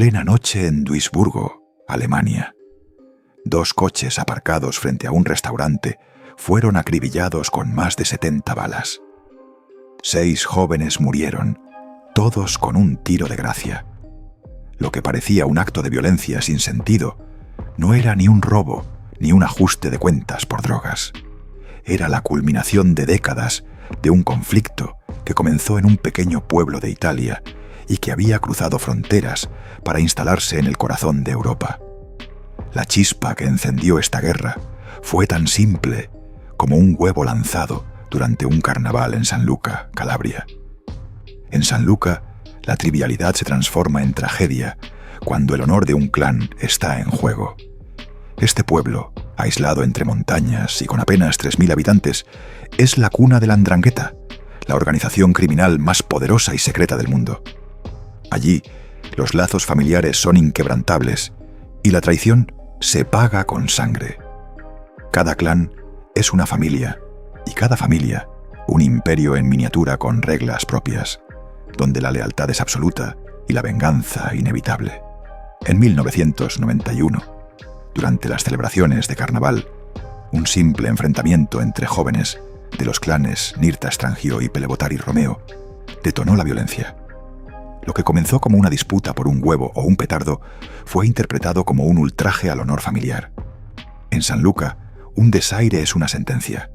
Plena noche en Duisburgo, Alemania. 2 coches aparcados frente a un restaurante fueron acribillados con más de 70 balas. 6 jóvenes murieron, todos con un tiro de gracia. Lo que parecía un acto de violencia sin sentido no era ni un robo ni un ajuste de cuentas por drogas. Era la culminación de décadas de un conflicto que comenzó en un pequeño pueblo de Italia y que había cruzado fronteras para instalarse en el corazón de Europa. La chispa que encendió esta guerra fue tan simple como un huevo lanzado durante un carnaval en San Luca, Calabria. En San Luca, la trivialidad se transforma en tragedia cuando el honor de un clan está en juego. Este pueblo, aislado entre montañas y con apenas 3.000 habitantes, es la cuna de la 'Ndrangheta, la organización criminal más poderosa y secreta del mundo. Allí, los lazos familiares son inquebrantables y la traición se paga con sangre. Cada clan es una familia y cada familia un imperio en miniatura con reglas propias, donde la lealtad es absoluta y la venganza inevitable. En 1991, durante las celebraciones de carnaval, un simple enfrentamiento entre jóvenes de los clanes Nirta Strangio y Pelevotari Romeo detonó la violencia. Lo que comenzó como una disputa por un huevo o un petardo fue interpretado como un ultraje al honor familiar. En San Luca, un desaire es una sentencia.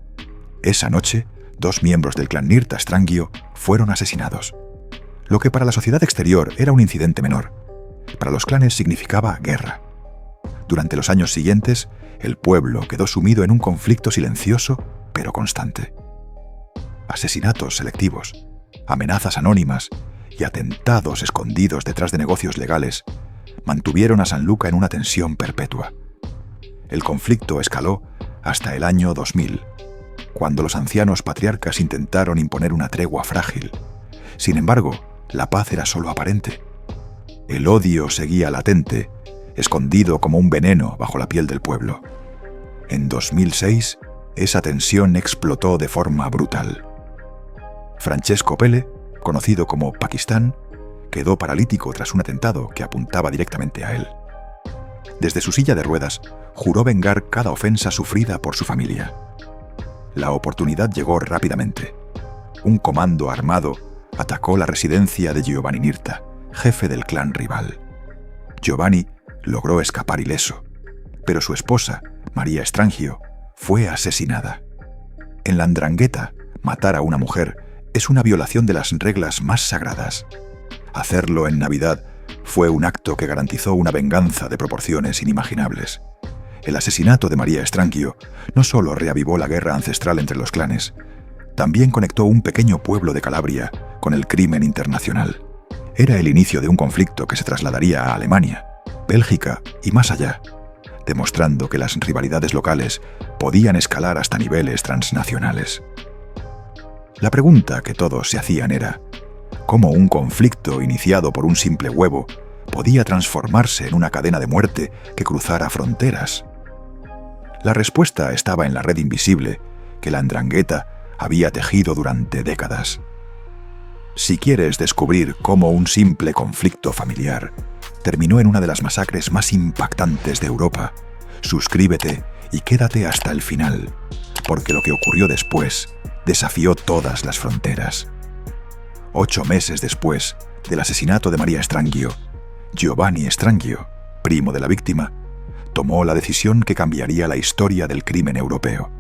Esa noche, 2 miembros del clan Nirta Strangio fueron asesinados. Lo que para la sociedad exterior era un incidente menor, para los clanes significaba guerra. Durante los años siguientes, el pueblo quedó sumido en un conflicto silencioso pero constante. Asesinatos selectivos, amenazas anónimas y atentados escondidos detrás de negocios legales mantuvieron a San Luca en una tensión perpetua. El conflicto escaló hasta el año 2000, cuando los ancianos patriarcas intentaron imponer una tregua frágil. Sin embargo, la paz era solo aparente. El odio seguía latente, escondido como un veneno bajo la piel del pueblo. En 2006, esa tensión explotó de forma brutal. Francesco Pele, conocido como Pakistán, quedó paralítico tras un atentado que apuntaba directamente a él. Desde su silla de ruedas, juró vengar cada ofensa sufrida por su familia. La oportunidad llegó rápidamente. Un comando armado atacó la residencia de Giovanni Nirta, jefe del clan rival. Giovanni logró escapar ileso, pero su esposa, María Strangio, fue asesinada. En la 'Ndrangheta, matar a una mujer es una violación de las reglas más sagradas. Hacerlo en Navidad fue un acto que garantizó una venganza de proporciones inimaginables. El asesinato de María Strangio no solo reavivó la guerra ancestral entre los clanes, también conectó un pequeño pueblo de Calabria con el crimen internacional. Era el inicio de un conflicto que se trasladaría a Alemania, Bélgica y más allá, demostrando que las rivalidades locales podían escalar hasta niveles transnacionales. La pregunta que todos se hacían era, ¿cómo un conflicto iniciado por un simple huevo podía transformarse en una cadena de muerte que cruzara fronteras? La respuesta estaba en la red invisible que la 'Ndrangheta había tejido durante décadas. Si quieres descubrir cómo un simple conflicto familiar terminó en una de las masacres más impactantes de Europa, suscríbete y quédate hasta el final, porque lo que ocurrió después desafió todas las fronteras. 8 meses después del asesinato de María Strangio, Giovanni Strangio, primo de la víctima, tomó la decisión que cambiaría la historia del crimen europeo.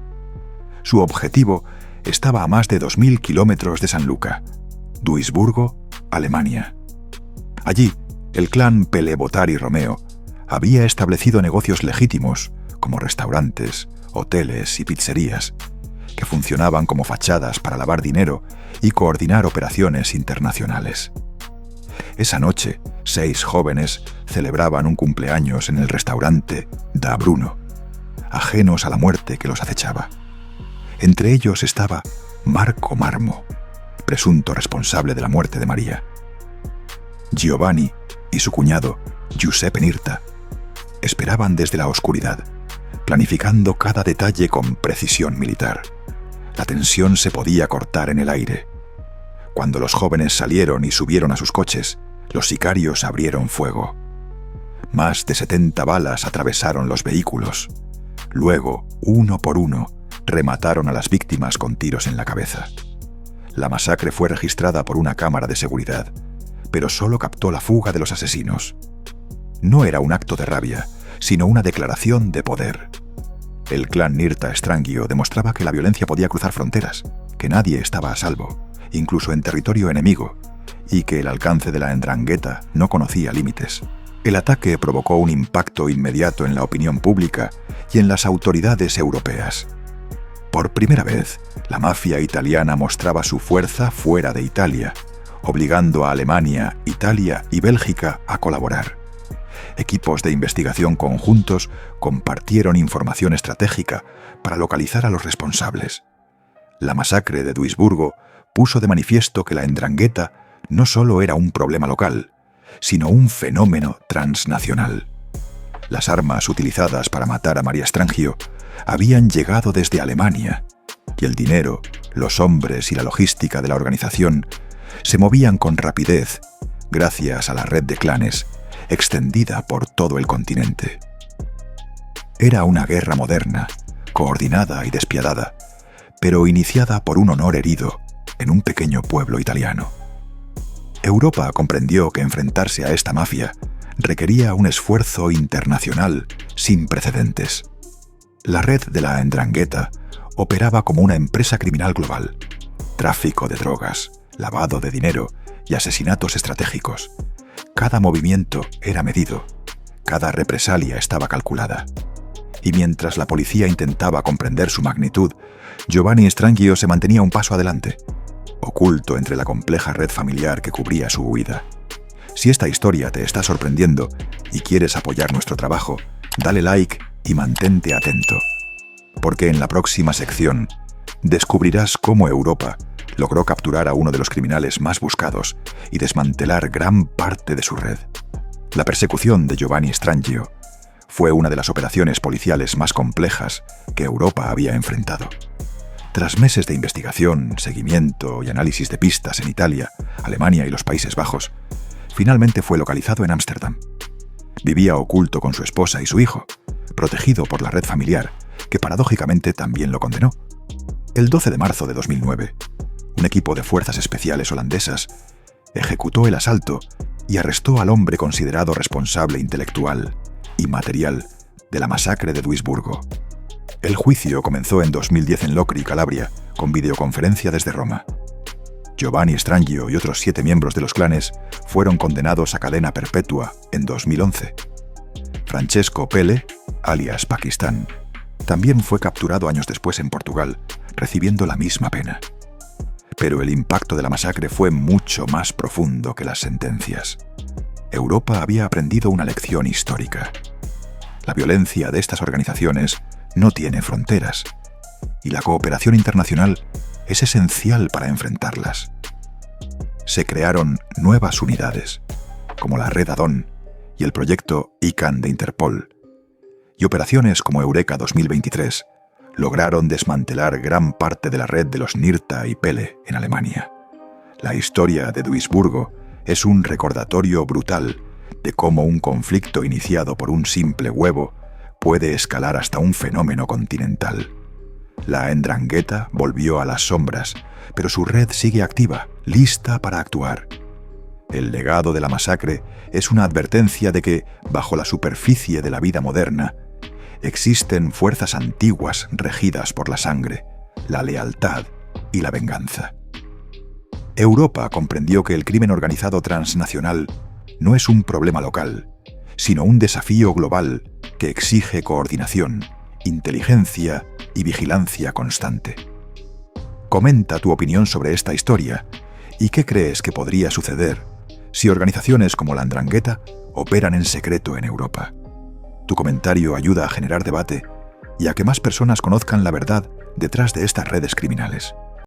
Su objetivo estaba a más de 2.000 kilómetros de San Luca, Duisburgo, Alemania. Allí, el clan Pelevotari Romeo había establecido negocios legítimos como restaurantes, hoteles y pizzerías, que funcionaban como fachadas para lavar dinero y coordinar operaciones internacionales. Esa noche, 6 jóvenes celebraban un cumpleaños en el restaurante Da Bruno, ajenos a la muerte que los acechaba. Entre ellos estaba Marco Marmo, presunto responsable de la muerte de María. Giovanni y su cuñado, Giuseppe Nirta, esperaban desde la oscuridad, planificando cada detalle con precisión militar. La tensión se podía cortar en el aire. Cuando los jóvenes salieron y subieron a sus coches, los sicarios abrieron fuego. Más de 70 balas atravesaron los vehículos. Luego, uno por uno, remataron a las víctimas con tiros en la cabeza. La masacre fue registrada por una cámara de seguridad, pero solo captó la fuga de los asesinos. No era un acto de rabia, sino una declaración de poder. El clan Nirta Strangio demostraba que la violencia podía cruzar fronteras, que nadie estaba a salvo, incluso en territorio enemigo, y que el alcance de la 'Ndrangheta no conocía límites. El ataque provocó un impacto inmediato en la opinión pública y en las autoridades europeas. Por primera vez, la mafia italiana mostraba su fuerza fuera de Italia, obligando a Alemania, Italia y Bélgica a colaborar. Equipos de investigación conjuntos compartieron información estratégica para localizar a los responsables. La masacre de Duisburgo puso de manifiesto que la 'Ndrangheta no solo era un problema local, sino un fenómeno transnacional. Las armas utilizadas para matar a Maria Strangio habían llegado desde Alemania, y el dinero, los hombres y la logística de la organización se movían con rapidez gracias a la red de clanes extendida por todo el continente. Era una guerra moderna, coordinada y despiadada, pero iniciada por un honor herido en un pequeño pueblo italiano. Europa comprendió que enfrentarse a esta mafia requería un esfuerzo internacional sin precedentes. La red de la 'Ndrangheta operaba como una empresa criminal global: tráfico de drogas, lavado de dinero y asesinatos estratégicos. Cada movimiento era medido, cada represalia estaba calculada. Y mientras la policía intentaba comprender su magnitud, Giovanni Strangio se mantenía un paso adelante, oculto entre la compleja red familiar que cubría su huida. Si esta historia te está sorprendiendo y quieres apoyar nuestro trabajo, dale like y mantente atento, porque en la próxima sección descubrirás cómo Europa logró capturar a uno de los criminales más buscados y desmantelar gran parte de su red. La persecución de Giovanni Strangio fue una de las operaciones policiales más complejas que Europa había enfrentado. Tras meses de investigación, seguimiento y análisis de pistas en Italia, Alemania y los Países Bajos, finalmente fue localizado en Ámsterdam. Vivía oculto con su esposa y su hijo, protegido por la red familiar, que paradójicamente también lo condenó. El 12 de marzo de 2009, un equipo de fuerzas especiales holandesas ejecutó el asalto y arrestó al hombre considerado responsable intelectual y material de la masacre de Duisburgo. El juicio comenzó en 2010 en Locri, Calabria, con videoconferencia desde Roma. Giovanni Strangio y otros 7 miembros de los clanes fueron condenados a cadena perpetua en 2011. Francesco Pelle, alias Pakistán, también fue capturado años después en Portugal, recibiendo la misma pena. Pero el impacto de la masacre fue mucho más profundo que las sentencias. Europa había aprendido una lección histórica. La violencia de estas organizaciones no tiene fronteras, y la cooperación internacional es esencial para enfrentarlas. Se crearon nuevas unidades, como la Red Adon y el proyecto ICANN de Interpol, y operaciones como Eureka 2023 lograron desmantelar gran parte de la red de los Nirta y Pelle en Alemania. La historia de Duisburgo es un recordatorio brutal de cómo un conflicto iniciado por un simple huevo puede escalar hasta un fenómeno continental. La 'Ndrangheta volvió a las sombras, pero su red sigue activa, lista para actuar. El legado de la masacre es una advertencia de que, bajo la superficie de la vida moderna, existen fuerzas antiguas regidas por la sangre, la lealtad y la venganza. Europa comprendió que el crimen organizado transnacional no es un problema local, sino un desafío global que exige coordinación, inteligencia y vigilancia constante. Comenta tu opinión sobre esta historia y qué crees que podría suceder si organizaciones como la 'Ndrangheta operan en secreto en Europa. Tu comentario ayuda a generar debate y a que más personas conozcan la verdad detrás de estas redes criminales.